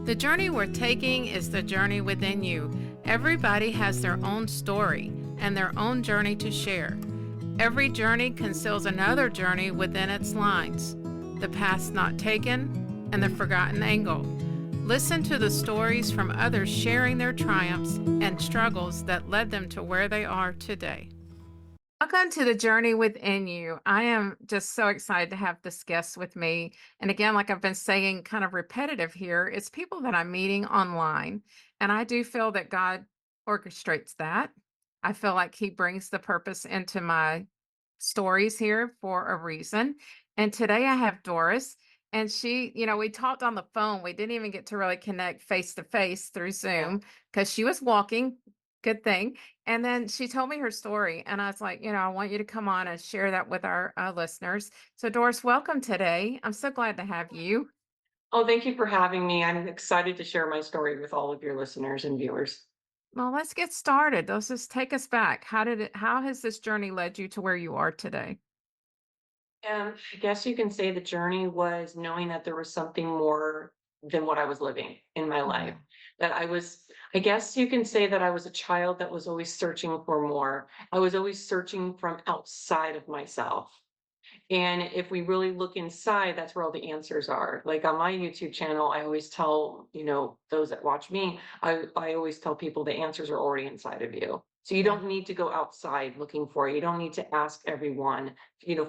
The journey we're taking is the journey within you. Everybody has their own story and their own journey to share. Every journey conceals another journey within its lines, the path not taken and the forgotten angle. Listen to the stories from others sharing their triumphs and struggles that led them to where they are today. Welcome to the journey within you. I am just so excited to have this guest with me. And again, like I've been saying, kind of repetitive here, it's people that I'm meeting online. And I do feel that God orchestrates that. I feel like He brings the purpose into my stories here for a reason. And today I have Doris. And she, we talked on the phone. We didn't even get to really connect face to face through Yeah. Zoom because she was walking. Good thing. And then she told me her story, and I was like, I want you to come on and share that with our listeners. So, Doris, welcome today. I'm so glad to have you. Oh, thank you for having me. I'm excited to share my story with all of your listeners and viewers. Well, let's get started. Let's just take us back. How has this journey led you to where you are today? I guess you can say the journey was knowing that there was something more than what I was living in my life. Yeah. I guess you can say that I was a child that was always searching for more. I was always searching from outside of myself. And if we really look inside, that's where all the answers are. Like on my YouTube channel, I always tell, those that watch me, I always tell people the answers are already inside of you. So you Yeah. don't need to go outside looking for it. You don't need to ask everyone,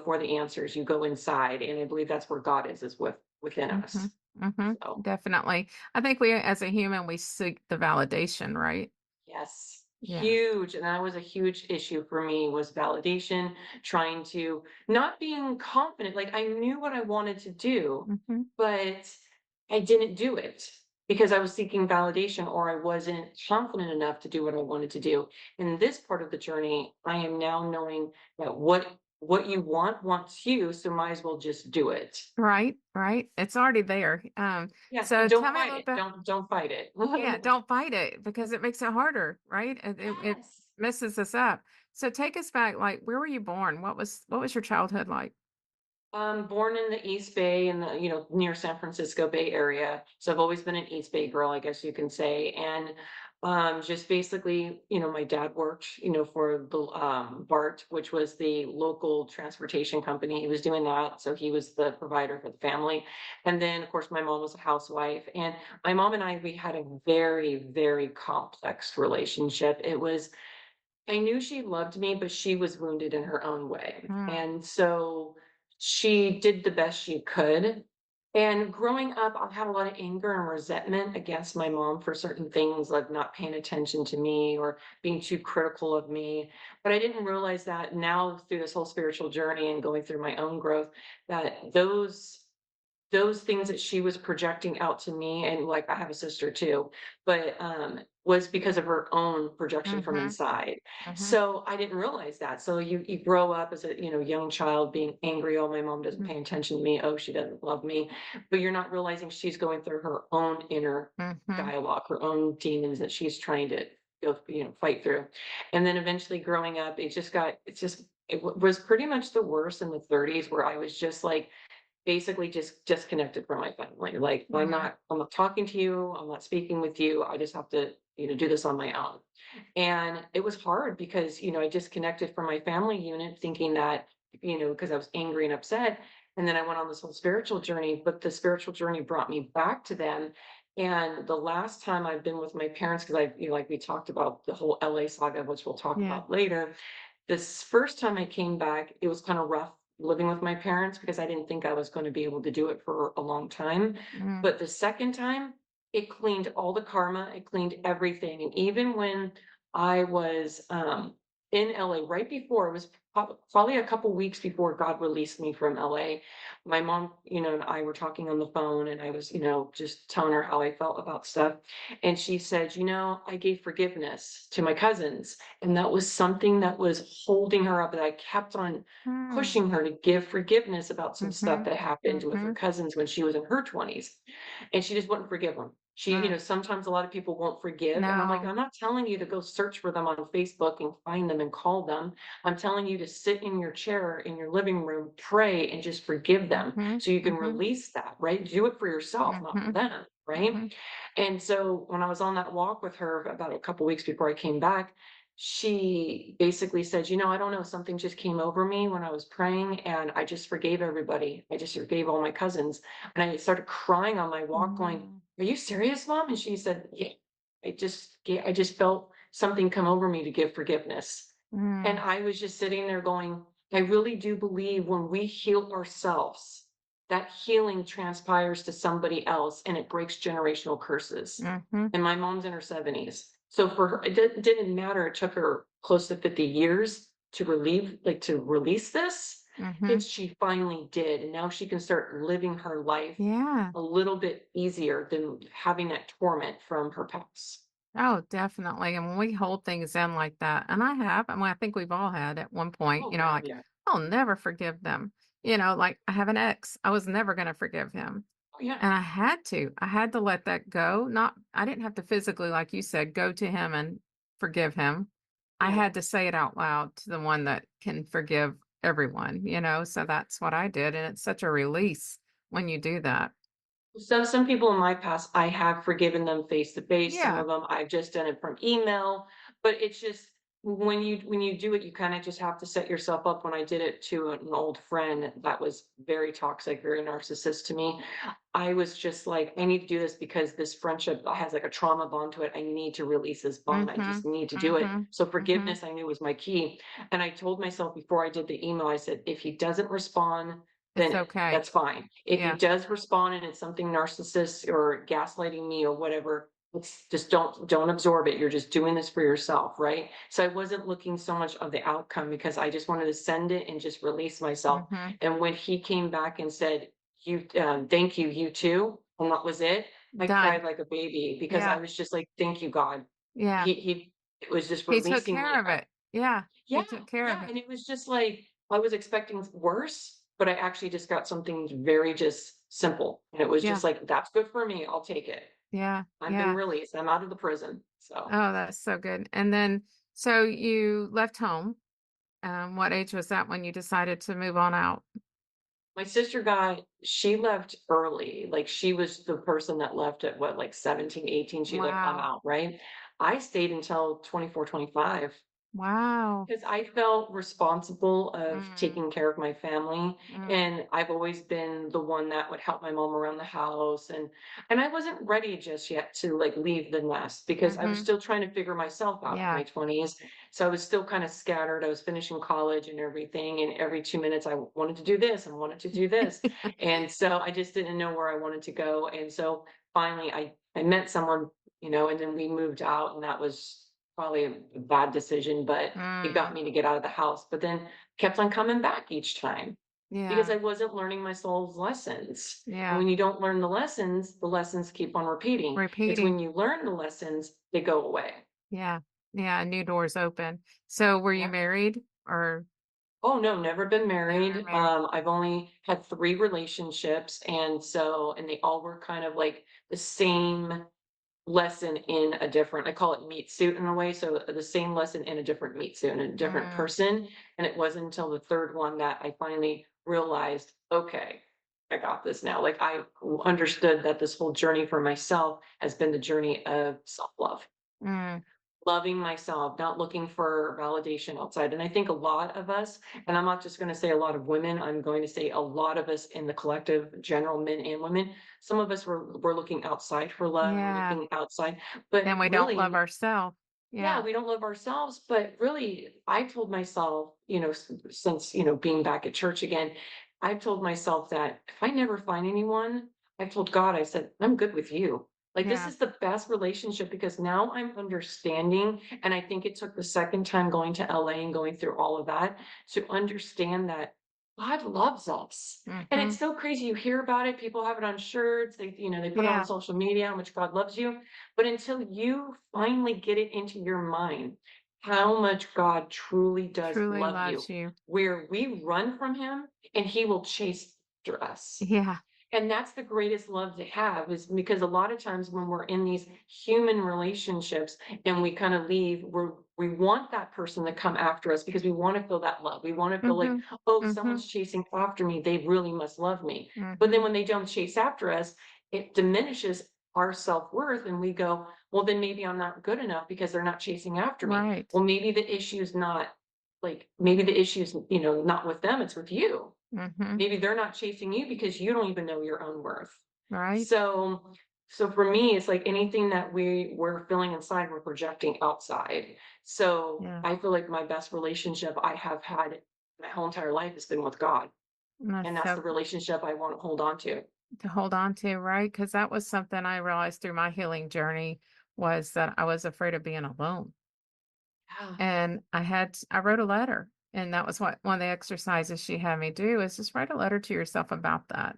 for the answers. You go inside. And I believe that's where God is within hmm us. So Definitely. I think we, as a human, we seek the validation, right? yes, Yeah. huge. And that was a huge issue for me was validation, trying to not being confident. Like I knew what I wanted to do, hmm but I didn't do it because I was seeking validation or I wasn't confident enough to do what I wanted to do. In this part of the journey, I am now knowing that what you want wants you, so might as well just do it. Right. Right. It's already there. Yeah, So and tell don't me a fight little it. bit. Don't fight it. Yeah, don't fight it because it makes it harder, right? It Yes. messes us up. So take us back, like where were you born? What was your childhood like? Born in the East Bay in the, near San Francisco Bay Area. So I've always been an East Bay girl, I guess you can say. And just basically, my dad worked, for the BART, which was the local transportation company. He was doing that. So he was the provider for the family. And then, of course, my mom was a housewife. And my mom and we had a very, very complex relationship. I knew she loved me, but she was wounded in her own way. Mm, And so she did the best she could. And growing up, I had a lot of anger and resentment against my mom for certain things, like not paying attention to me or being too critical of me. But I didn't realize that now through this whole spiritual journey and going through my own growth, that those things that she was projecting out to me, and like I have a sister too, but was because of her own projection from mhm, inside. mhm, So I didn't realize that. So you grow up as a young child being angry, oh my mom doesn't mhm, pay attention to me, oh she doesn't love me, but you're not realizing she's going through her own inner mhm, dialogue, her own demons that she's trying to go fight through. And then eventually growing up, it was pretty much the worst in the 30s where I was just like basically just disconnected from my family. Like, mhm, I'm not talking to you, I'm not speaking with you, I just have to, do this on my own. And it was hard because, I disconnected from my family unit thinking that, because I was angry and upset. And then I went on this whole spiritual journey, but the spiritual journey brought me back to them. And the last time I've been with my parents, because like we talked about the whole LA saga, which we'll talk yeah, about later, this first time I came back, it was kind of rough living with my parents because I didn't think I was going to be able to do it for a long time. mm, But the second time, it cleaned all the karma, it cleaned everything. And even when I was in LA right before, it was probably a couple weeks before God released me from LA, my mom, and I were talking on the phone and I was, just telling her how I felt about stuff. And she said, I gave forgiveness to my cousins. And that was something that was holding her up, that I kept on mm, pushing her to give forgiveness about some stuff mhm, that happened with her mhm, cousins when she was in her 20s. And she just wouldn't forgive them. mm. Sometimes a lot of people won't forgive. And I'm like, No. I'm not telling you to go search for them on Facebook and find them and call them. I'm telling you to sit in your chair in your living room, pray, and just forgive them Mhm, so you can mhm, release that, right? Do it for yourself, not for mhm. them. right? Mhm. And so when I was on that walk with her about a couple weeks before I came back, she basically said, I don't know, something just came over me when I was praying and I just forgave everybody. I just forgave all my cousins. And I started crying on my walk, going, Mm. "Are you serious, Mom?" And she said, "Yeah, I just felt something come over me to give forgiveness." And Mm. I was just sitting there going, I really do believe when we heal ourselves, that healing transpires to somebody else and it breaks generational curses. Mhm. And my mom's in her 70s. So for her, it didn't matter. It took her close to 50 years to to release this. Mhm. It's she finally did. And now she can start living her life Yeah. a little bit easier than having that torment from her past. Oh, definitely. And when we hold things in like that, and I have, I mean, I think we've all had at one point, Oh, God, like, yeah. I'll never forgive them. Like I have an ex, I was never going to forgive him. Oh, yeah. And I had to. I had to let that go. Not I didn't have to physically, like you said, go to him and forgive him. I Yeah. had to say it out loud to the one that can forgive everyone. So that's what I did. And it's such a release when you do that. Some people in my past, I have forgiven them face to face. Some Yeah. of them I've just done it from email, but it's just when you do it, you kind of just have to set yourself up. When I did it to an old friend that was very toxic, very narcissist to me, I was just like, I need to do this because this friendship has like a trauma bond to it. I need to release this bond. I just Mhm. need to do it. Mhm. So Mhm. forgiveness, I knew was my key. And I told myself before I did the email, I said, if he doesn't respond, It's then okay. that's fine. If he Yeah. does respond and it's something narcissist or gaslighting me or whatever, it's just don't absorb it. You're just doing this for yourself, right? So I wasn't looking so much of the outcome because I just wanted to send it and just release myself. Mhm. And when he came back and said, "You, thank you, you too," and that was it, I Done. cried like a baby because I Yeah. was just like, "Thank you, God." Yeah. He it was just He took releasing care me. of it. Yeah. Yeah, He took care of yeah, it. and it was just like I was expecting worse, but I actually just got something very just simple, and it was Yeah. just like, "That's good for me, I'll take it. Yeah. I've been Yeah. released, I'm out of the prison." So, Oh, that's so good. And then, so you left home. What age was that when you decided to move on out? my sister she left early, like, she was the person that left at what, like, 17, 18. She's like, "I'm Wow. out," right? I stayed until 24, 25. Wow. 'Cause I felt responsible of Mm, taking care of my family, mm, and I've always been the one that would help my mom around the house, and I wasn't ready just yet to, like, leave the nest because I was mhm. still trying to figure myself out in Yeah. my 20s, so I was still kinda scattered. I was finishing college and everything, and every 2 minutes I wanted to do this and wanted to do this, and so I just didn't know where I wanted to go, and so finally I met someone, and then we moved out, and that was probably a bad decision, but it got Mm, me to get out of the house, but then kept on coming back each time because yeah. I wasn't learning my soul's lessons. And Yeah. when you don't learn the lessons keep on repeating. It's when Repeating. you learn the lessons, they go away. Yeah. Yeah. New doors open. So were you Yeah. married or Oh no, never been never married. married? I've only had 3 relationships, and they all were kind of like the same lesson in a different, I call it meat suit in a way, so the same lesson in a different meat suit and a different Mm, person, and it wasn't until the 3rd one that I finally realized, "Okay, I got this now." Like, I understood that this whole journey for myself has been the journey of self-love. mm, Loving myself, not looking for validation outside, and I think a lot of us, and I'm not just gonna say a lot of women, I'm going to say a lot of us in the collective, general men and women, some of us we're looking outside for love, we're yeah. looking outside, but Then we don't love really, ourselves. yeah, Yeah. we don't love ourselves, but really, I told myself, since, being back at church again, I've told myself that if I never find anyone, I've told God, I said, "I'm good with you." Like, this Yeah. is the best relationship because now I'm understanding, and I think it took the second time going to LA and going through all of that to understand that God loves us. And it's Mhm. so crazy. You hear about it, people have it on shirts, they put it on Yeah. social media how much God loves you. But until you finally get it into your mind how much God truly does Truly love you, loves you. where we run from him and he will chase after us. Yeah. And that's the greatest love to have is because a lot of times when we're in these human relationships and we kind of leave, we want that person to come after us because we want to feel that love. We want to feel like, Mhm. oh, Mhm. someone's chasing after me. They really must love me. But then Mhm. when they don't chase after us, it diminishes our self-worth and we go, well, then maybe I'm not good enough because they're not chasing after me. Right. Well, maybe the issue's not maybe the issue's, not with them, it's with you. Mhm. Maybe they're not chasing you because you don't even know your own worth. Right. So so for me, it's like anything that we're feeling inside, we're projecting outside. So Yeah. I feel like my best relationship I have had my whole entire life has been with God. And that's And that's so the relationship I want to hold on to. to hold on to, right? Because that was something I realized through my healing journey was that I was afraid of being alone. Yeah. And I wrote a letter, and that was what one of the exercises she had me do is just write a letter to yourself about that.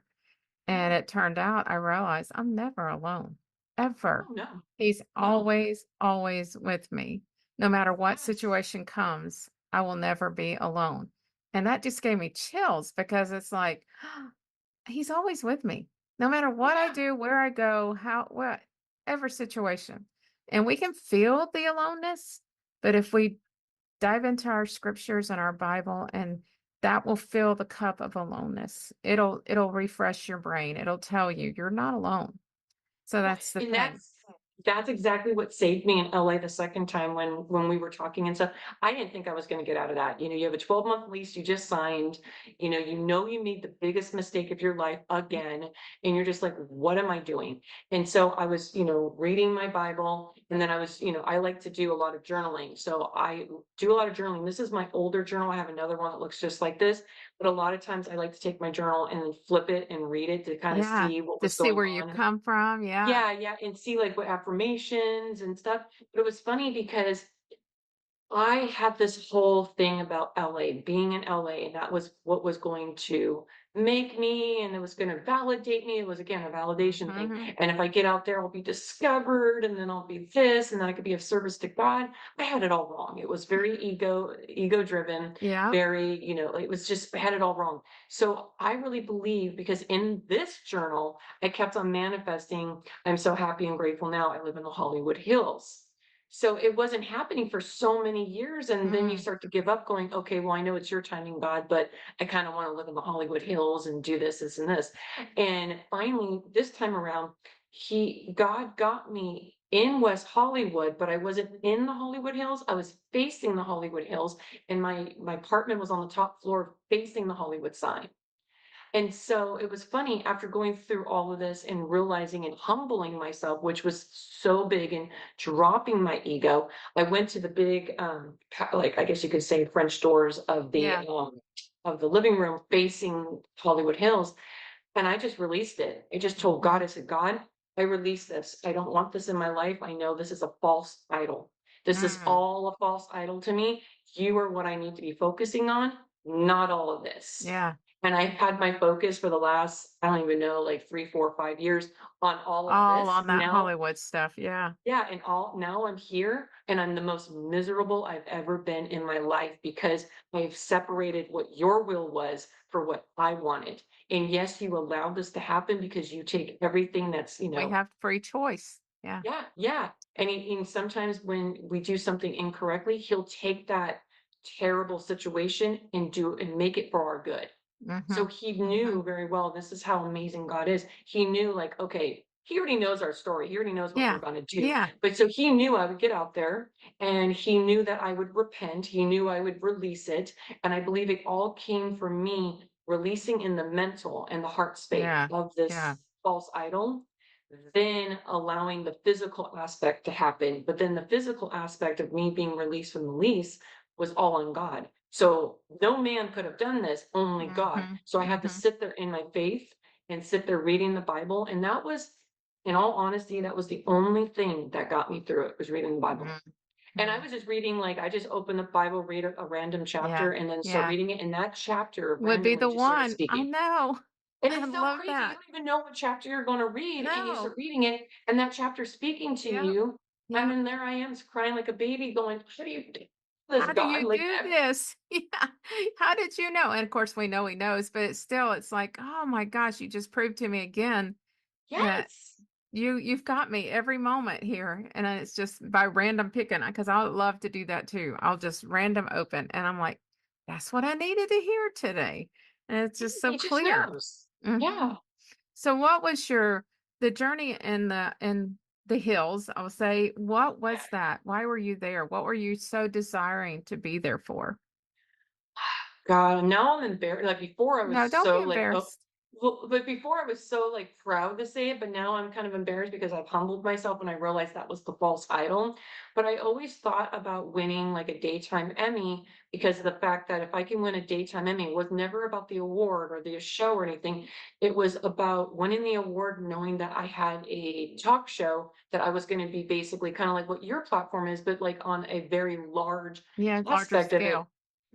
And Yeah. it turned out I realized I'm never alone, ever. Oh no. He's No. always, always with me. No matter what Yes. situation comes, I will never be alone. And that just gave me chills because it's like, he's always with me. No matter what I Yeah. do, where I go, how, whatever situation. And we can feel the aloneness, but if we dive into our scriptures and our Bible, and that will fill the cup of aloneness. It'll refresh your brain. It'll tell you you're not alone. So Yeah, that's the and thing. that's exactly what saved me in LA the second time when we were talking and stuff. I didn't think I was gonna get out of that. You have a 12-month lease you just signed, you made the biggest mistake of your life Mm. again, and you're just like, "What am I doing?" And so I was, reading my Bible, and then I was, I like to do a lot of journaling. So I do a lot of journaling. This is my older journal. I have another one that looks just like this, but a lot of times I like to take my journal and then flip it and read it to kind of Yeah. see what To was see going where you on. come from. Yeah. Yeah, yeah, and see, like, what affirmations and stuff, but it was funny because I had this whole thing about LA, being in LA, and that was what was going to make me, and it was gonna validate me. It was, again, a validation thing, Hmm. and if I get out there, I'll be discovered, and then I'll be this, and then I could be of service to God. I had it all wrong. It was very ego-driven, Yeah. very, it was just I had it all wrong. So I really believe because in this journal, I kept on manifesting, "I'm so happy and grateful now I live in the Hollywood Hills." So it wasn't happening for so many years, and then you Mm. start to give up going, "Okay, well, I know it's your timing, God, but I kinda wanna live in the Hollywood Hills and do this, and this." And finally, this time around, he God got me in West Hollywood, but I wasn't in the Hollywood Hills, I was facing the Hollywood Hills, and my apartment was on the top floor facing the Hollywood sign. And so it was funny after going through all of this and realizing and humbling myself, which was so big and dropping my ego. I went to the big, like I guess you could say French doors Yeah. of the living room facing Hollywood Hills, and I just released it. I just told God, Hmm. I said, God, I release this. I don't want this in my life. I know this is a false idol. This is Mm. all a false idol to me. You are what I need to be focusing on, not all of this. Yeah. And I've had my focus for the last, I don't even know, like 3, 4, 5 years on all of All this. on that Now, Hollywood stuff. Yeah. yeah, and all now I'm here and I'm the most miserable I've ever been in my life because I've separated what your will was for what I wanted. And yes, you allowed this to happen because you take everything that's, We have free choice. Yeah. yeah, yeah. And sometimes when we do something incorrectly, he'll take that terrible situation and make it for our good. So Hmm. he Hmm. knew very well, this is how amazing God is. He knew like, okay, he already knows our story. He already knows what we're Yeah. gonna do. Yeah. But so he knew I would get out there and he knew that I would repent. He knew I would release it. And I believe it all came from me releasing in the mental and the heart space Yeah. of Yeah. this false idol, then allowing the physical aspect to happen. But then the physical aspect of me being released from the lease was all on God. So no man could have done this, only God. Hmm. So I had to Hmm. sit there in my faith and sit there reading the Bible. And that was, in all honesty, that was the only thing that got me through it was reading the Bible. And I Hmm. was just reading, like, I just opened the Bible, read a random Yeah. chapter, and then start Yeah. reading it. And that chapter Would be randomly the just started one. I speaking. know. And I it's so love crazy. You that. don't even know what chapter you're going to read, and you No. start reading it, and that chapter's speaking to Yep. you. And Yep. then there I am crying like a baby, going, "How do you do this, How do God?" you Like, do this? Yeah. How did you know? And of course, we know he knows, but it's still, it's like, oh my gosh, you just proved to me again that yes, you've got me every moment here. And then it's just by random picking, because I love to do that too. I'll just random open, and I'm like, that's what I needed to hear today. And it's just so he just clear. knows. Hmm. Yeah. So, what was your? the journey in the hills, I'll say, what Yeah. was that? Why were you there? What were you so desiring to be there for? God, now I'm embarrassed. Like before I was No, don't be so like, oh, embarrassed. well, but before I was so like proud to say it, but now I'm kind of embarrassed because I've humbled myself when I realized that was the false idol. But I always thought about winning like a daytime Emmy because of the fact that if I can win a daytime Emmy, it was never about the award or the show or anything. It was about winning the award, knowing that I had a talk show that I was going to be basically kind of like what your platform is, but like on a very large Yeah, larger aspect of it. scale.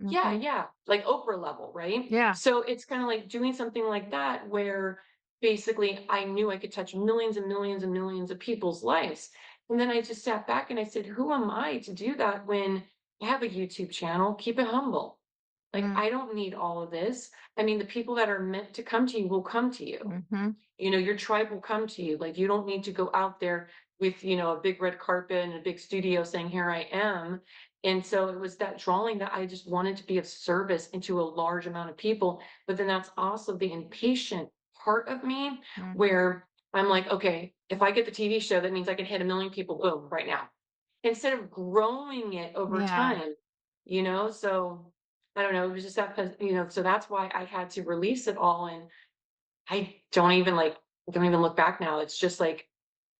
Yeah, Mhm. yeah, like Oprah level, right? Yeah. So it's kinda like doing something like that where basically I knew I could touch millions and millions and millions of people's lives. And then I just sat back and I said, "Who am I to do that when I have a YouTube channel? Keep it humble. Like, Mm, I don't need all of this. I mean, the people that are meant to come to you will come to you. mhm. You know, your tribe will come to you. Like, you don't need to go out there with, a big red carpet and a big studio saying, "Here I am." And so it was that drawing that I just wanted to be of service into a large amount of people. But then that's also the impatient part of me Mhm. where I'm like, okay, if I get the TV show, that means I can hit a million people, boom, right now. Instead of growing it over Yeah. time, so I don't know, it was just so that's why I had to release it all. And I don't even look back now. It's just like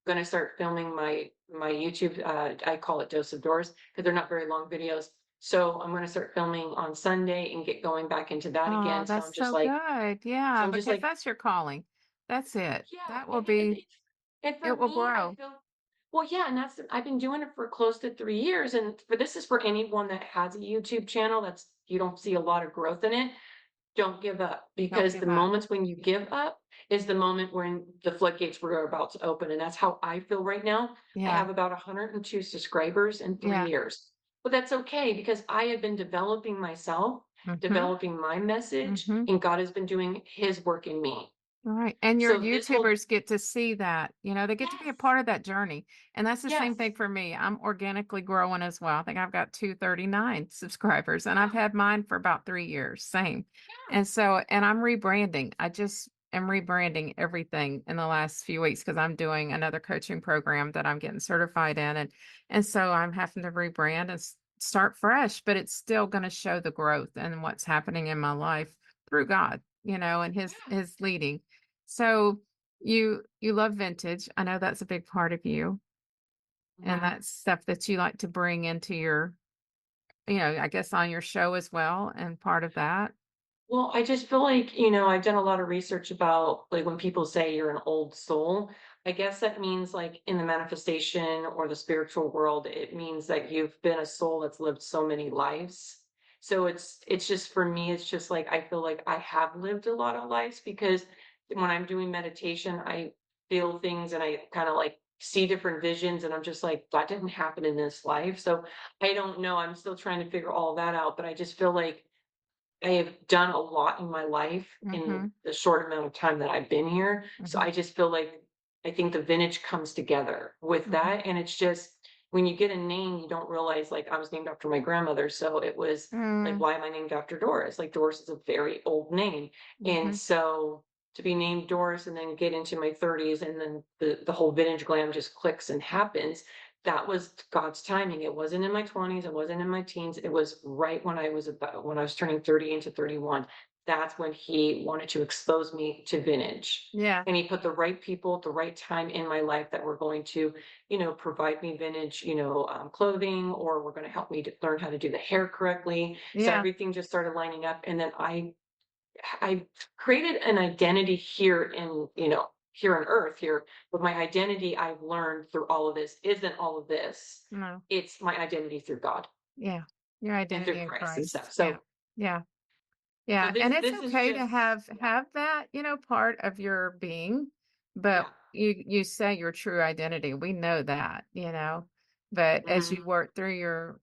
gonna start filming my YouTube, I call it Dose of Doris because they're not very long videos. So I'm gonna start filming on Sunday and get going back into that Oh, again. that's so good. So Yeah, I'm just because like, that's your calling. That's it. yeah, That will be and it for will me, I grow. feel well, yeah, and I've been doing it for close to 3 years, and for this is for anyone that has a YouTube channel that's you don't see a lot of growth in it. Don't give up, Don't because the give up. moments when you give up is the moment when the floodgates were about to open, and that's how I feel right now. I Yeah. have about 102 subscribers in 3 Yeah. years, but that's okay because I have been developing myself, Mhm. developing my message, Mhm. and God has been doing his work in me. Right, and your So this whole YouTubers get to see that, they get to be a Yes, part of that journey, and that's the same thing yes, for me. I'm organically growing as well. I think I've got 239 subscribers, and I've yeah, had mine for about 3 years, same. yeah, And I'm rebranding. I just am rebranding everything in the last few weeks because 'cause I'm doing another coaching program that I'm getting certified in, and so I'm having to rebrand and start fresh, but it's still gonna show the growth and what's happening in my life through God, and yeah, his leading. So you love vintage. I know that's a big part of you, and mhm. that's stuff that you like to bring into your, I guess on your show as well, and part of that. Well, I just feel like, I've done a lot of research about like when people say you're an old soul, I guess that means like in the manifestation or the spiritual world, it means that you've been a soul that's lived so many lives. So it's just for me, it's just like I feel like I have lived a lot of lives because when I'm doing meditation, I feel things and I kind of like see different visions and I'm just like, that didn't happen in this life. So I don't know. I'm still trying to figure all that out, but I just feel like I have done a lot in my life in Mhm, the short amount of time that I've been here. So mhm, I just feel like I think the vintage comes together with mhm. that. And it's just when you get a name, you don't realize like I was named after my grandmother. So it was like, Mm, why am I named after Doris? Like Doris is a very old name. And mhm. so to be named Doris and then get into my 30s and then the whole vintage glam just clicks and happens, that was God's timing. It wasn't in my 20s, it wasn't in my teens. It was right when I was turning 30 into 31. That's when he wanted to expose me to vintage. Yeah, And he put the right people at the right time in my life that were going to, provide me vintage, clothing, or were going to help me to learn how to do the hair correctly. So yeah, everything just started lining up. And then I created an identity here here on earth here, but my identity I've learned through all of this isn't all of this. no, It's my identity through God yeah. Your and through identity in Christ and Christ. stuff. Yeah, So yeah. so Yeah, and it's this is okay to just yeah, have that, part of your being, but yeah. you say your true identity. We know that, But as you Mhm. work through your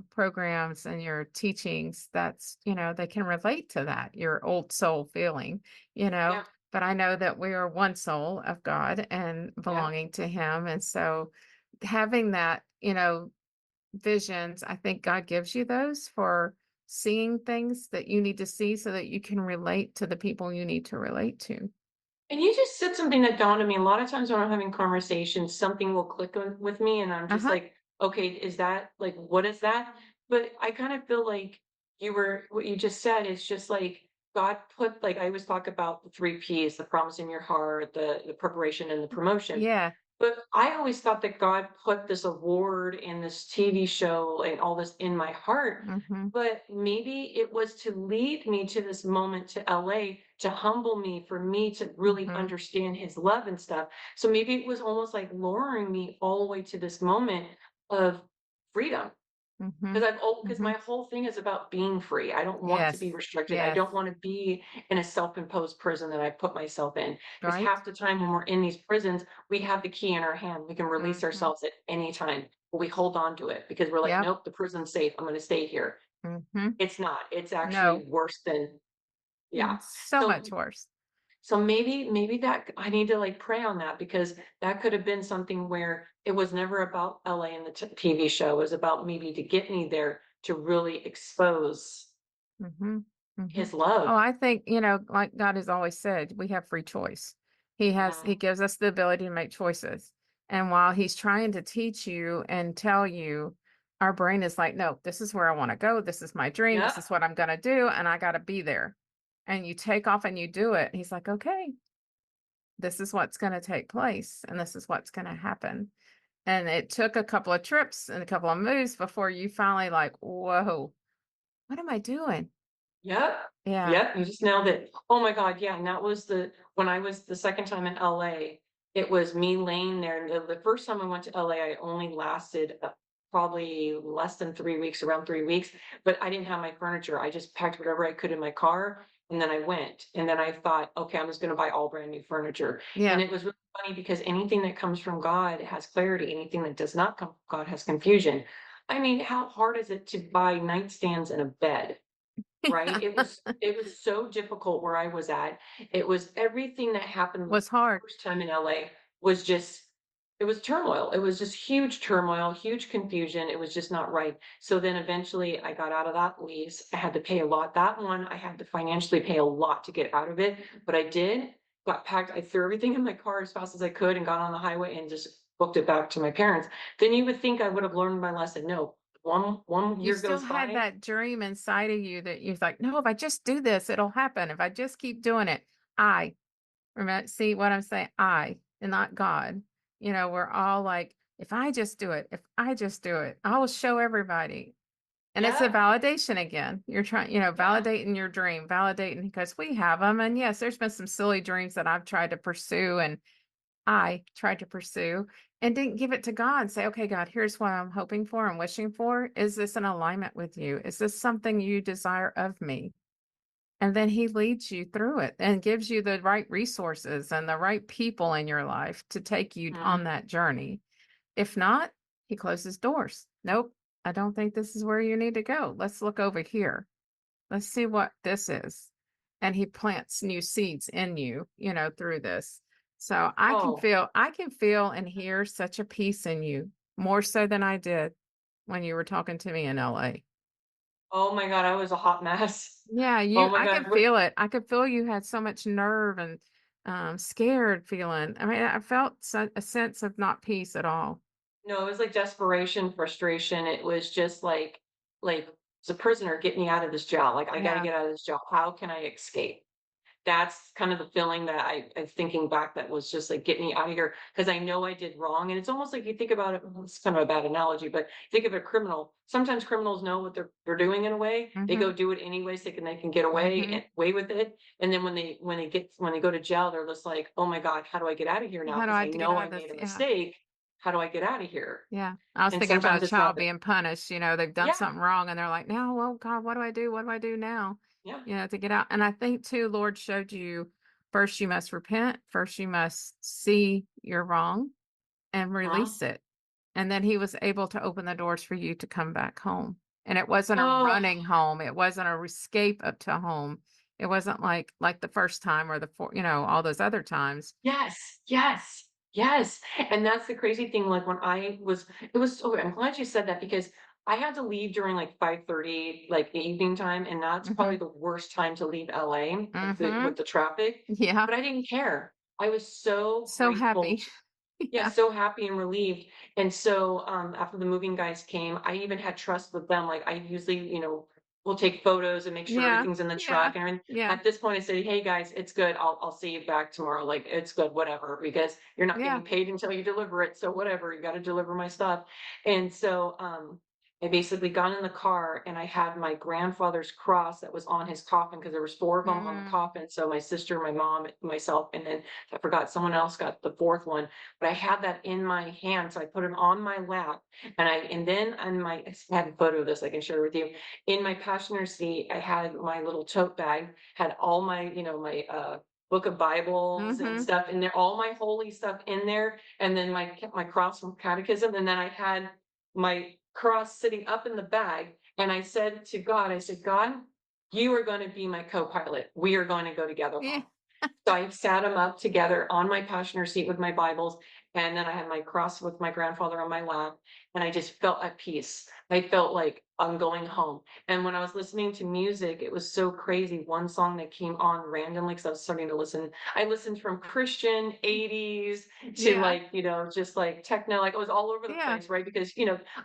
programs and your teachings, that's, they can relate to that, your old soul feeling. Yeah, But I know that we are one soul of God and yeah. belonging to Him. And so having that, visions, I think God gives you those for seeing things that you need to see so that you can relate to the people you need to relate to. And you just said something that dawned on me. A lot of times when I'm having conversations, something will click with me, and I'm just Uh-huh. like, okay, is that like, what is that? But I kind of feel like what you just said is just like God put, like, I always talk about the three P's: the promise in your heart, the preparation, and the promotion. Yeah. But I always thought that God put this award and this TV show and all this in my heart, Mhm. but maybe it was to lead me to this moment to LA, to humble me, for me to really Mhm. understand his love and stuff. So maybe it was almost like lowering me all the way to this moment of freedom. Mhm. 'Cause my Mhm. whole thing is about being free. I don't want to be Yes. restricted. I Yes. don't wanna be in a self-imposed prison that I put myself in. Because Right? half the time when we're in these prisons, we have the key in our hand. We can release Mhm. ourselves at any time, but we hold on to it because we're like, Yep. "Nope, the prison's safe. I'm gonna stay here." Mhm. It's not. It's actually No. worse than, yeah. So much So worse. maybe that I need to, like, pray on that, because that could have been something where it was never about LA and the TV show. It was about maybe to get me there to really expose Mhm. Mhm. his love. Oh, I think, like God has always said, we have free choice. He Mhm. gives us the ability to make choices. And while he's trying to teach you and tell you, our brain is like, no, this is where I want to go. This is my dream. This Yep, is what I'm going to do. And I got to be there. And you take off and you do it. He's like, okay, this is what's going to take place. And this is what's going to happen. And it took a couple of trips and a couple of moves before you finally like, whoa, what am I doing? yep, Yeah. yep, you just nailed it. Oh my god, yeah, and that was when I was the second time in LA, it was me laying there. The first time I went to LA, I only lasted, probably less than 3 weeks, around 3 weeks, but I didn't have my furniture. I just packed whatever I could in my car, and then I went, and then I thought, "Okay, I'm just gonna buy all brand new furniture." And Yeah. it was really funny because anything that comes from God has clarity, anything that does not come from God has confusion. I mean, how hard is it to buy nightstands and a bed? Right? It was so difficult where I was at. It was everything that happened the Was hard. first time in LA was just, it was turmoil. It was just huge turmoil, huge confusion. It was just not right. So then eventually I got out of that lease. I had to pay a lot. That one I had to financially pay a lot to get out of it, but I did. Got packed. I threw everything in my car as fast as I could and got on the highway and just booked it back to my parents. Then you would think I would have learned my lesson. No. One You year still goes had by. that dream inside of you that you're like, no, if I just do this, it'll happen. If I just keep doing it, I remember, see what I'm saying? I and not God. We're all like, if I just do it, if I just do it, I will show everybody. And it's a Yeah. validation again. You're trying, Yeah. validating your dream, validating because we have them. And yes, there's been some silly dreams that I've tried to pursue and I tried to pursue and didn't give it to God and say, okay, God, here's what I'm hoping for and wishing for. Is this in alignment with you? Is this something you desire of me? And then he leads you through it and gives you the right resources and the right people in your life to take you on Mhm. that journey. If not, he closes doors. Nope, I don't think this is where you need to go. Let's look over here. Let's see what this is. And he plants new seeds in you, through this. So Oh, I can feel and hear such a peace in you, more so than I did when you were talking to me in LA. oh my god, I was a hot mess. Yeah, Oh my I god, could feel it. I could feel you had so much nerve and scared feeling. I mean, I felt a sense of not peace at all. no, it was like desperation, frustration. It was just like, "As a prisoner, get me out of this jail, like, I gotta Yeah. get out of this jail. How can I escape?" That's kind of the feeling that I'm thinking back, that was just like, "Get me out of here," because I know I did wrong, and it's almost like you think about it, well, it's kind of a bad analogy, but think of a criminal. Sometimes criminals know what they're doing in a way. They go Mm-hmm. do it anyways, thinking they can get away Mm-hmm. with it, and then when they go to jail, they're just like, "Oh my god, how do I get out of here now? How do Because I I have to get know out I of this? made a Yeah. mistake. How do I get out of here?" Yeah. I was And thinking about sometimes a it's not child the, being punished. They've done yeah, something wrong and they're like, no, well, God, what do I do? What do I do now? yeah, To get out. And I think too, Lord showed you first you must repent, first you must see you're wrong and uh-huh. release it. And then he was able to open the doors for you to come back home. And it wasn't a Oh. running home. It wasn't a escape up to home. It wasn't like the first time or the four, all those other times. Yes, yes, yes, and that's the crazy thing, like, when I was it was so I'm glad you said that, because I had to leave during like 5:30, like evening time, and that's probably Mhm. the worst time to leave LA with Mhm. the traffic. Yeah. But I didn't care. I was so So grateful. happy. Yeah, Yeah. so happy and relieved. And so, after the moving guys came, I even had trust with them. Like I usually, will take photos and make sure Yeah. everything's in the Yeah. truck. And Yeah. at this point, I said, "Hey guys, it's good. I'll see you back tomorrow. Like it's good, whatever, because you're not Yeah. getting paid until you deliver it. So whatever, you got to deliver my stuff." And so, I basically got in the car and I had my grandfather's cross that was on his coffin because there was four of them on the Mm. coffin. So my sister, my mom, myself, and then I forgot someone else got the fourth one, but I had that in my hand, so I put him on my lap, and then on my I have a photo of this I can share with you. In my passenger seat, I had my little tote bag, had all my, my book of Bibles and Mhm. stuff in there, all my holy stuff in there, and then my kept my cross from catechism, and then I had my cross sitting up in the bag, and I said to God, I said, God, you are going to be my co-pilot. We are going to go together Yeah. home. So I sat them up together on my passenger seat with my Bibles, and then I had my cross with my grandfather on my lap, and I just felt at peace. I felt like I'm going home. And when I was listening to music, it was so crazy. One song that came on randomly because I was starting to listen. I listened from Christian 80s to Yeah. like, just like techno, like it was all over the Yeah. place, right? Because,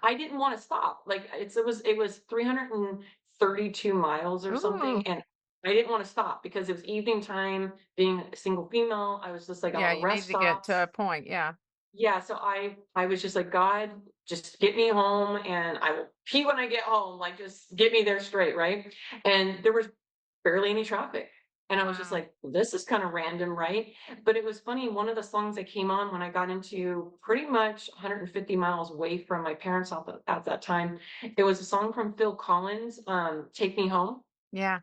I didn't want to stop. Like it was 332 miles or something. Ooh. And I didn't want to stop because it was evening time, being a single female. I was just like all Yeah, the you need rest to get to stops. a point. Yeah. Yeah, so I was just like, God, just get me home and I will pee when I get home. Like just get me there straight, right? And there was barely any traffic. And I was just Wow. like, this is kind of random, right? But it was funny. One of the songs that came on when I got into pretty much 150 miles away from my parents' house at that time, it was a song from Phil Collins, Take Me Home. Yeah.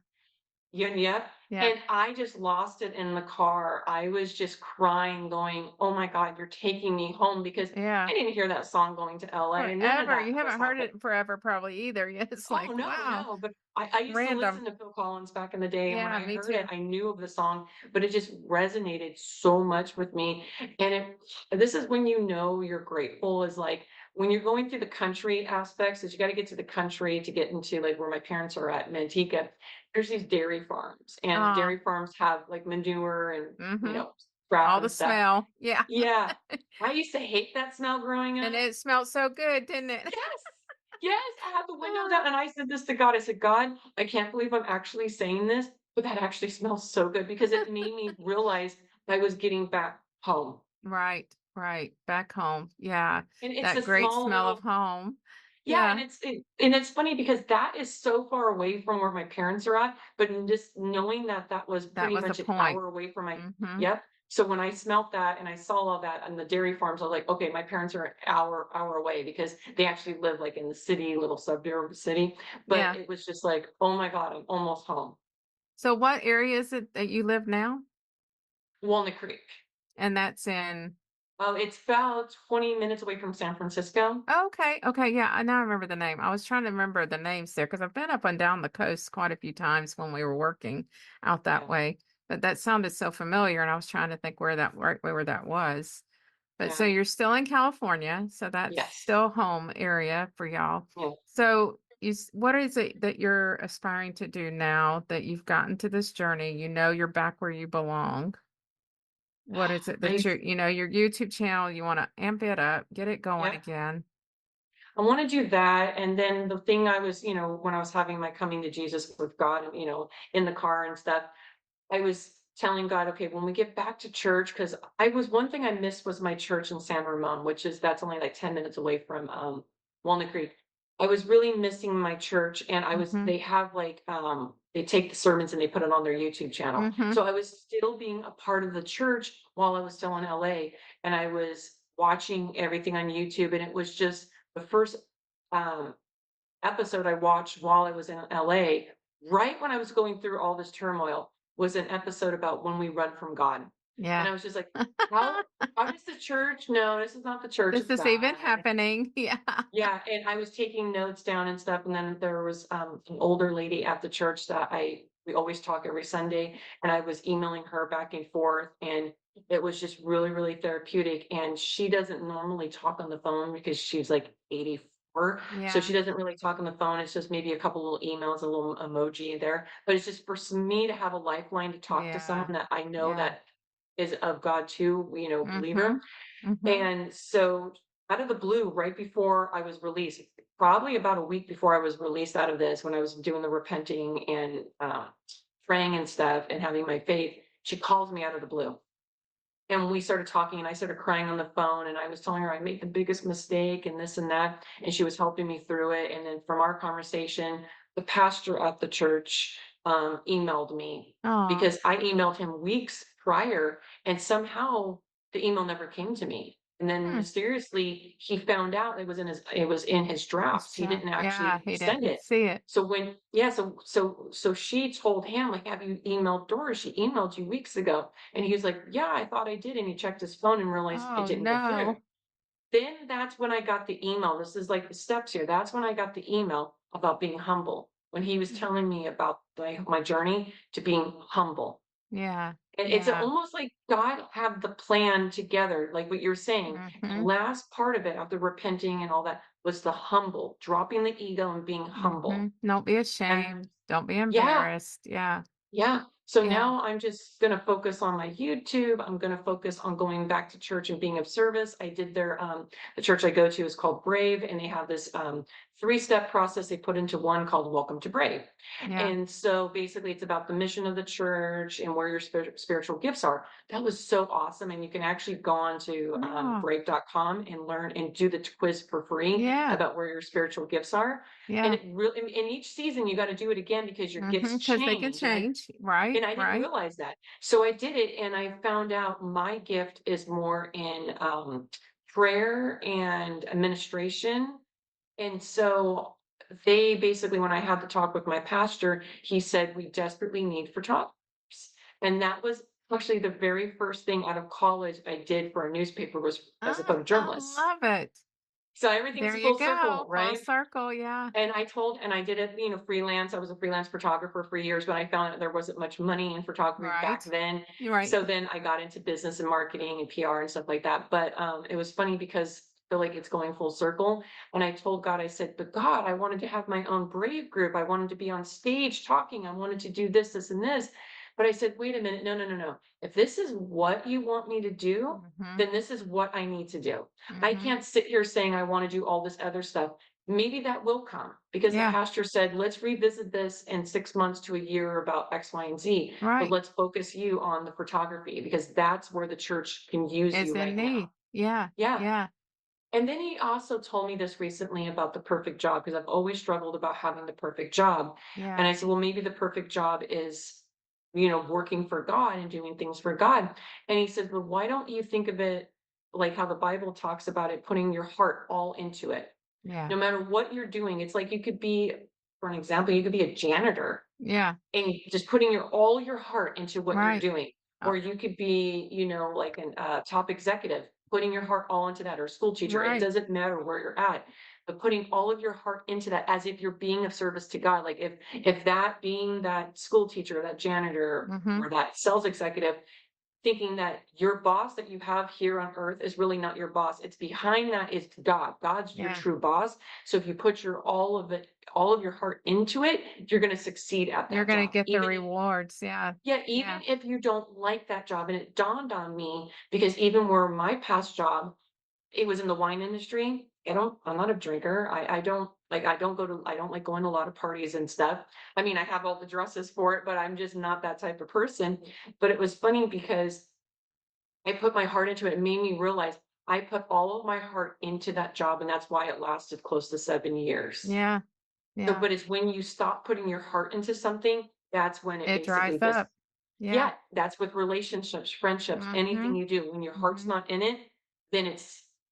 Yeah, yep. Yeah. And I just lost it in the car. I was just crying, going, "Oh my God, you're taking me home," because Yeah. I didn't hear that song going to LA. None of Forever. that You was haven't heard happening. it forever probably either. Yeah, it's Oh, like, no, wow, no, but I used to random. listen to Phil Collins back in the day, and when Yeah, I me heard it, too. I knew of the song, but it just resonated so much with me, and this is when you know you're grateful, is, like, when you're going through the country aspects, is you gotta get to the country to get into, like, where my parents are at in Antigua. There's these dairy farms, and Uh, dairy farms have, like, manure and, mm-hmm. crap All and the stuff. smell. Yeah. Yeah. I used to hate that smell growing And up. it smelled so good, didn't it? Yes. Yes, I had the window Uh, down, and I said this to God. I said, "God, I can't believe I'm actually saying this, but that actually smells so good," because it made me realize I was getting back home. right, right. Back home. Yeah. And it's a That great small smell of little. home. Yeah, and Yeah. it's funny because that is so far away from where my parents are at, but in just knowing that that was That pretty was the much an point. hour away from my. Mm-hmm. Yep. So when I smelt that and I saw all that on the dairy farms, I was like, okay, my parents are an hour away because they actually live like in the city, little suburb of the city. But Yeah. it was just like, oh my God, I'm almost home. So what area is it that you live now? Walnut Creek. And that's in Oh, it's about 20 minutes away from San Francisco. okay, okay, yeah, I now remember the name. I was trying to remember the names there because I've been up and down the coast quite a few times when we were working out that Yeah. way. But that sounded so familiar, and I was trying to think where that was. But so Yeah. you're still in California, so that's Yes. still home area for y'all. Yeah. So what is it that you're aspiring to do now that you've gotten to this journey? You know you're back where you belong. What is it that I your YouTube channel, you want to amp it up, get it going yeah. again? I want to do that. And then the thing I was, when I was having my coming to Jesus with God, in the car and stuff, I was telling God, okay, when we get back to church, because one thing I missed was my church in San Ramon, that's only like 10 minutes away from Walnut Creek. I was really missing my church, and Mhm. they have like, they take the sermons and they put it on their YouTube channel. Mhm. So I was still being a part of the church while I was still in LA, and I was watching everything on YouTube, and it was just the first um, episode I watched while I was in LA, right when I was going through all this turmoil, was an episode about when we run from God. And Yeah. I was just like, how does the church know this is not the church, This it's is even God? happening. Yeah. Yeah, and I was taking notes down and stuff, and then there was an older lady at the church that we always talk every Sunday, and I was emailing her back and forth, and it was just really, really therapeutic. And she doesn't normally talk on the phone because she's like 84 her, so Yeah. she doesn't really talk on the phone. It's just maybe a couple little emails, a little emoji there. But it's just for me to have a lifeline to talk to Yeah. someone that I know Yeah. that is of God too, believer. Mhm. Mhm. And so out of the blue, right before I was released, probably about a week before I was released out of this, when I was doing the repenting and praying and stuff and having my faith, she calls me out of the blue. And we started talking and I started crying on the phone and I was telling her I made the biggest mistake and this and that. And she was helping me through it. And then from our conversation, the pastor at the church emailed me Aw. because I emailed him weeks prior and somehow the email never came to me. And then Hmm. mysteriously he found out it was in his It's drafts. He true. didn't Yeah, actually he send didn't it. see it. So when yeah, so she told him, like, have you emailed Doris? She emailed you weeks ago. And he was like, "Yeah, I thought I did." And he checked his phone and realized it Oh, didn't go through. no. Then that's when I got the email. This is like the steps here. That's when I got the email about being humble. When he was Mm. telling me about my journey to being humble. Yeah. And it's Yeah. almost like God had the plan together, like what you're saying. The Mhm. last part of it, after repenting and all that, was the humble, dropping the ego and being humble. Mhm. Don't be And ashamed. Don't be yeah, embarrassed. Yeah. yeah. So Yeah. now I'm just gonna focus on my YouTube. I'm gonna focus on going back to church and being of service. I did the church I go to is called Brave, and they have this three-step process they put into one called Welcome to Brave. Yeah. And so basically it's about the mission of the church and where your spiritual gifts are. That was so awesome. And you can actually go on to Oh, brave.com and learn and do the quiz for free yeah. about where your spiritual gifts are. And Yeah. it really, in each season, you got to do it again because your gifts Because they can change. change. Right. And I didn't Right. realize that. So I did it and I found out my gift is more in prayer and administration. And so they basically, when I had the talk with my pastor, he said, we desperately need photographers. And that was actually the very first thing out of college I did for a newspaper was as a Oh, I photojournalist. love it. So everything's There you full circle, go. Full right? circle. Yeah. And I did it, freelance. I was a freelance photographer for years, but I found that there wasn't much money in photography Right. back then. You're right. So then I got into business and marketing and PR and stuff like that. But it was funny because I feel like it's going full circle. And I told God, I said, but God, I wanted to have my own Brave group. I wanted to be on stage talking. I wanted to do this, this, and this. But I said, wait a minute, no, no, no, no. If this is what you want me to do, Mhm. then this is what I need to do. I Mhm. can't sit here saying I want to do all this other stuff. Maybe that will come because the Yeah. pastor said, let's revisit this in 6 months to a year about X, Y, and Z, but Right. let's focus you on the photography because that's where the church can use It's you in right now. need. Yeah. Yeah. Yeah. And then he also told me this recently about the perfect job because I've always struggled about having the perfect job. And Yeah. I said, well, maybe the perfect job is, working for God and doing things for God. And he said, well, why don't you think of it like how the Bible talks about it, putting your heart all into it? Yeah. No matter what you're doing, it's like you could be, for an example, you could be a janitor Yeah. and just putting all your heart into what you're Right. doing. Uh, Or you could be, like an top executive, putting your heart all into that, or a school teacher. It right. doesn't matter where you're at, but putting all of your heart into that as if you're being of service to God. Like if that being that school teacher, that janitor, Mhm. or that sales executive, thinking that your boss that you have here on earth is really not your boss. It's behind that is God. God's your Yeah. true boss. So if you put your all of your heart into it, you're going to succeed at You're that gonna job. get the rewards. Yeah. Yeah, even Yeah. if you don't like that job. And it dawned on me because even where my past job, it was in the wine industry. I'm not a drinker. I don't like going to a lot of parties and stuff. I mean, I have all the dresses for it, but I'm just not that type of person. But it was funny because I put my heart into it. It made me realize I put all of my heart into that job, and that's why it lasted close to 7 years. Yeah. So, Yeah. but it's when you stop putting your heart into something, that's when it It dries basically just up. Yeah. yeah, that's with relationships, friendships, anything Mhm. you do. When your heart's Mhm. not in it, then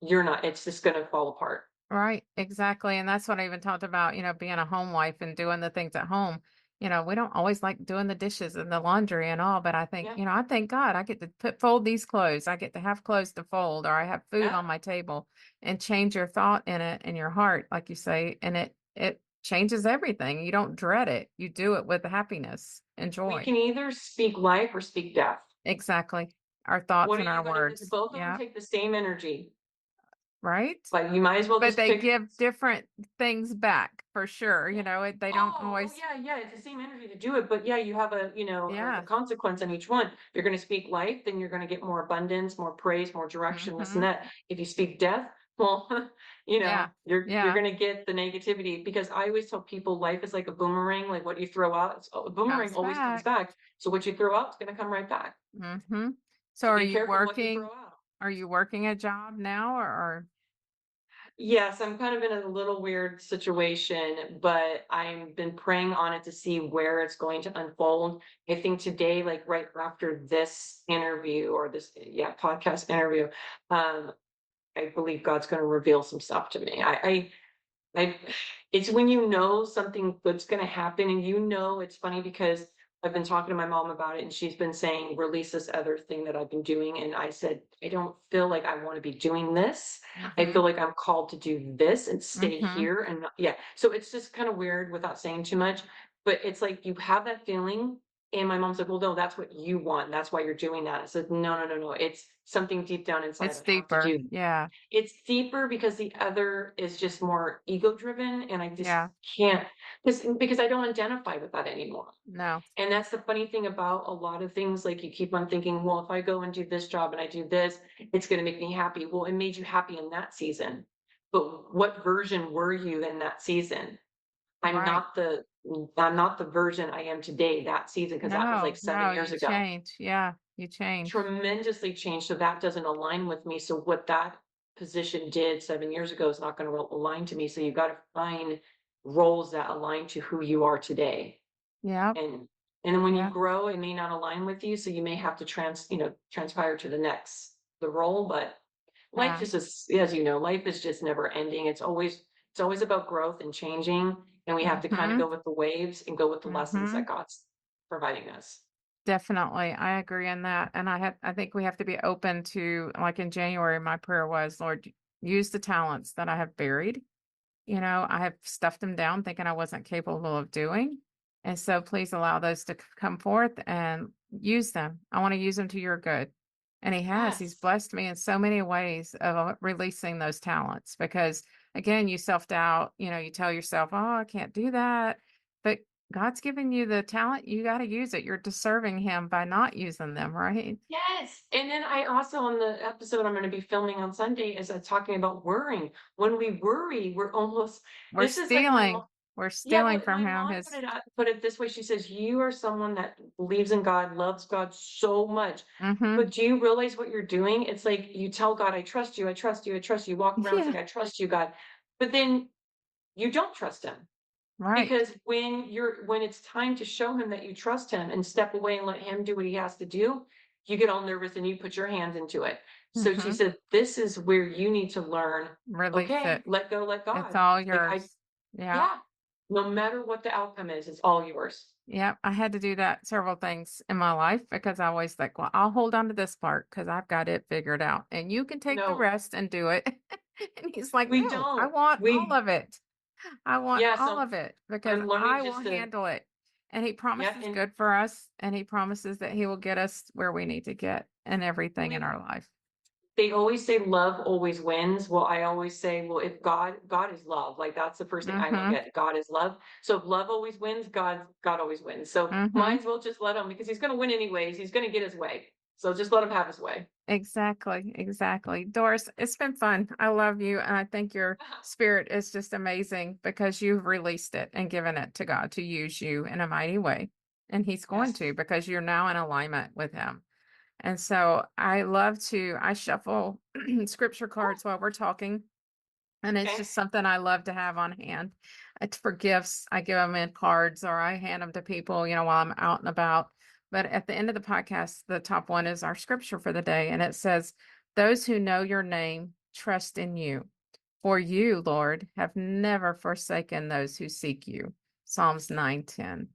you're not, it's just gonna fall apart. Right, exactly, and that's what I even talked about, being a home wife and doing the things at home. We don't always like doing the dishes and the laundry and all, but I think, Yeah, I thank God I get to fold these clothes. I get to have clothes to fold, or I have food yeah. on my table, and change your thought in it and your heart, like you say, and it changes everything. You don't dread it. You do it with happiness and We joy. can either speak life or speak death. Exactly. Our thoughts What are and you our gonna words. both of them Yeah. take the same energy. right? Like, you might as well But just they pick. give different things back for sure, they don't Oh, always. yeah, yeah, it's the same energy to do it, but yeah, you have a Yeah. consequence on each one. If you're gonna speak life, then you're gonna get more abundance, more praise, more direction, this and Mhm. that. If you speak death, well, Yeah. you're Yeah. gonna get the negativity because I always tell people life is like a boomerang, like what you throw out, a boomerang Comes always comes back. back. So what you throw out is gonna come right back. Mhm. So So be careful what you throw out. are you working a job now or Yes, I'm kind of in a little weird situation, but I've been praying on it to see where it's going to unfold. I think today, like right after this interview or this, yeah, podcast interview, um, I believe God's going to reveal some stuff to me. I it's when you know something good's gonna happen and it's funny because I've been talking to my mom about it and she's been saying, release this other thing that I've been doing. And I said, I don't feel like I want to be doing this. I feel Mhm. like I'm called to do this and stay Mhm. here. And yeah. So it's just kind of weird without saying too much. But it's like you have that feeling. And my mom's like, well, no, that's what you want. That's why you're doing that. I said, no, no, no, no. It's something deep down inside It's I have to deeper. do. Yeah. It's deeper because the other is just more ego driven, and I just Yeah. can't because I don't identify with that anymore. No. And that's the funny thing about a lot of things, like you keep on thinking, well, if I go and do this job and I do this, it's gonna make me happy. Well, it made you happy in that season. But what version were you in that season? I'm Right. not the I'm not the version I am today that season because that was like No, 7 years you ago. change. Yeah, you change. Tremendously changed, so that doesn't align with me, so what that position did 7 years ago is not gonna align to me, so you gotta find roles that align to who you are today, Yep. and and then when you Yeah. grow, it may not align with you, so you may have to transpire to the role, but life Yeah. is just as you know, life is just never ending, it's always about growth and changing, and we have to kinda Mhm. go with the waves and go with the lessons that Mhm. God's providing us. Definitely. I agree in that. And I think we have to be open to, like in January, my prayer was, Lord, use the talents that I have buried. I have stuffed them down thinking I wasn't capable of doing. And so please allow those to come forth and use them. I want to use them to your good. And he has. He's Yes. blessed me in so many ways of releasing those talents because, again, you self doubt, you tell yourself, oh, I can't do that. But God's given you the talent. You got to use it. You're deserving him by not using them, right? Yes, and then I also on the episode I'm gonna be filming on Sunday is, talking about worrying. When we worry, we're almost We're this is like my stealing. mom. We're Yeah, stealing but from my him mom his. put it this way, she says, "You are someone that believes in God, loves God so much, Mm-hmm. but do you realize what you're doing? It's like you tell God, 'I trust you, I trust you, I trust you,' walk around Yeah. saying, 'I trust you, God,' but then you don't trust him." Right. Because when it's time to show him that you trust him and step away and let him do what he has to do, you get all nervous and you put your hands into it. So she Mm-hmm. said, "This is where you need to learn, Release okay, it. let go, let It's God." all Like yours. Yeah. yeah, no matter what the outcome is, it's all yours. Yeah. I had to do that several things in my life because I always think, well, I'll hold on to this part because I've got it figured out. And you can take the No, rest and do it. And he's like, we no, I don't. want all of it. I want Yeah, all so of it because I'm learning I will just to, handle it. And he yeah, promises and good for us. And he promises that he will get us where we need to get and everything in we our life. they always say love always wins. Well, I always say, well, if God is love, like that's the first thing I look Mm-hmm. at. God is love. So if love always wins, God always wins. So might Mm-hmm. as well just let him because he's gonna win anyways. He's gonna get his way. So just let him have his way. Exactly, exactly. Doris, it's been fun. I love you. And I think your spirit is just amazing because you've released it and given it to God to use you in a mighty way. And He's going to Yes. because you're now in alignment with Him. And so I shuffle scripture Oh, cards while we're talking. And it's okay. just something I love to have on hand. It's for gifts. I give them in cards or I hand them to people, while I'm out and about. But at the end of the podcast, the top one is our scripture for the day. And it says, those who know your name trust in you. For you, Lord, have never forsaken those who seek you. Psalms 9:10.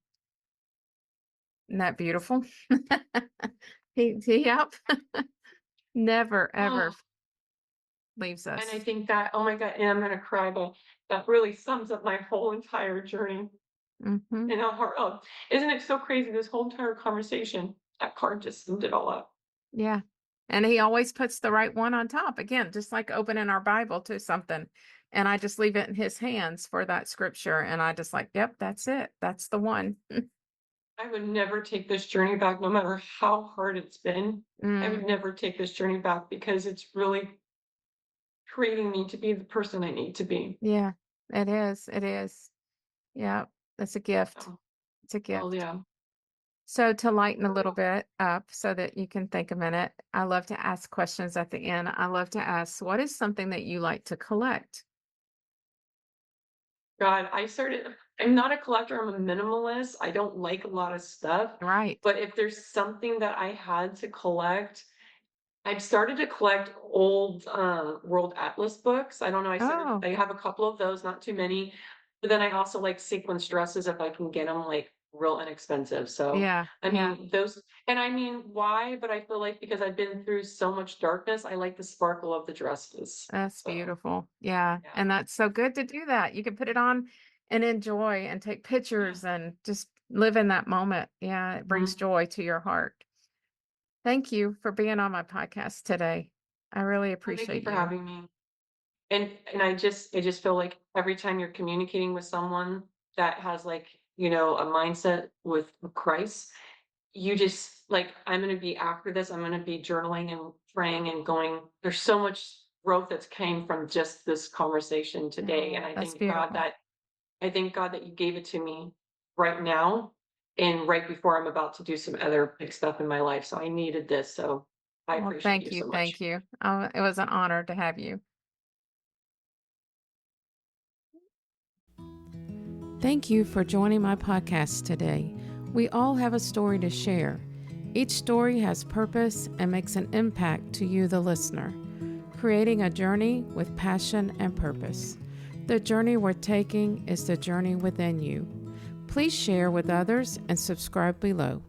Isn't that beautiful? Yep. Never, ever Oh, leaves and I us. think that, oh my God, and I'm gonna cry, but that really sums up my whole entire journey Hmm. and how hard. Oh, isn't it so crazy? This whole entire conversation, that card just summed it all up. Yeah. And he always puts the right one on top. Again, just like opening our Bible to something. And I just leave it in his hands for that scripture. And I just like, yep, that's it. That's the one. I would never take this journey back, no matter how hard it's been. I Mm, would never take this journey back because it's really creating me to be the person I need to be. yeah, it is. It is. Yeah, that's a gift. So, It's a well, gift. yeah. So to lighten a little bit up so that you can think a minute, I love to ask questions at the end. I love to ask, what is something that you like to collect? God, I'm not a collector, I'm a minimalist. I don't like a lot of stuff. Right. But if there's something that I had to collect, I've started to collect old World Atlas books. I don't know, Oh, I have a couple of those, not too many. But then I also like sequence dresses if I can get them like real inexpensive. So yeah, I yeah. mean those, and I mean why? But I feel like because I've been through so much darkness, I like the sparkle of the dresses. That's So beautiful. Yeah. yeah. And that's so good to do that. You can put it on and enjoy and take Yeah. pictures and just live in that moment. Yeah. It brings Mhm. joy to your heart. Thank you for being on my podcast today. I really Well, thank you appreciate for you. having me. And I just feel like every time you're communicating with someone that has like, a mindset with Christ, you just like, I'm gonna be after this, I'm gonna be journaling and praying and going, there's so much growth that's came from just this conversation today. And Oh, that's beautiful. I thank God that you gave it to me right now and right before I'm about to do some other big stuff in my life. So I needed this. So I Well, appreciate thank you you. so Thank much. you. It was an honor to have you. Thank you for joining my podcast today. We all have a story to share. Each story has purpose and makes an impact to you, the listener, creating a journey with passion and purpose. The journey we're taking is the journey within you. Please share with others and subscribe below.